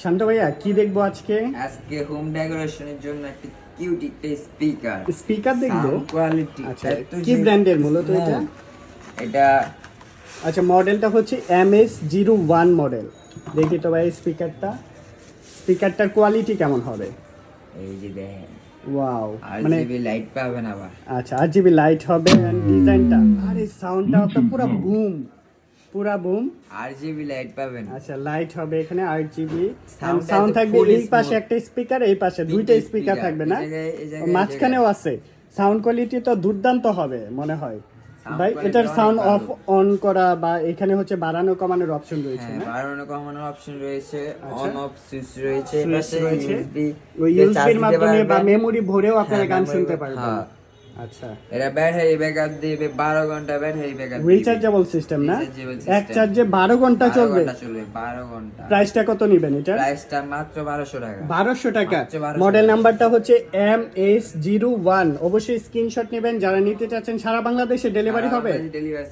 শান্ত ভাইয়া কি দেখবো আজকে? আজকে হোম ডেকোরেশনের জন্য একটা কিউট একটা স্পিকার দেখবো। কোয়ালিটি আচ্ছা, কি ব্র্যান্ডের মূলত এটা? এটা আচ্ছা, মডেলটা হচ্ছে MS01 মডেল। দেখি তো ভাই স্পিকারটার কোয়ালিটি কেমন হবে? এই যে দেখেন ওয়াও, মানে আরজিবি লাইট পাবেন আবার। আচ্ছা RGB লাইট হবে। ডিজাইনটা আরে সাউন্ডটা তো পুরা বুম। আরজিবি লাইট পাবেন। আচ্ছা, লাইট হবে এখানে RGB, Sound সাউন্ড একদম থাকবে। full এই পাশে smooth। একটা স্পিকার, এই পাশে দুইটা স্পিকার থাকবে না? এই জায়গায় মাঝখানেও আছে। সাউন্ড কোয়ালিটি তো দুর্দান্ত হবে মনে হয় Sound ভাই। quality এটার অনেক সাউন্ড ভালো। অফ অন করা বা এখানে হচ্ছে বাড়ানো কমানোর অপশন রয়েছে হ্যাঁ, না? বাড়ানো কমানোর অপশন রয়েছে, আচ্ছা। অন অফ সুইচ রয়েছে, সুইচ পাশে রয়েছে। ইউএসবি ওই ইউএসবির মাধ্যমে বা মেমোরি ভরেও আপনারা হ্যাঁ, গান memory শুনতে ভরে- পারবেন। হ্যাঁ। আচ্ছা, এরা ব্যাটারি ব্যাকআপ দিবে 12 ঘন্টা ব্যাটারি ব্যাকআপ রিচার্জেবল সিস্টেম না? Rechargeable এক system। চার্জে 12 ঘন্টা চলবে। 12 ঘন্টা। প্রাইসটা কত নেবেন এটা? প্রাইসটা মাত্র 1200 টাকা। 1200 টাকা। মাত্র 1200 মডেল টাকা। নাম্বারটা হচ্ছে MS01। অবশ্যই স্ক্রিনশট নেবেন যারা নিতে চাচ্ছেন। সারা বাংলাদেশে ডেলিভারি হবে। ডেলিভারি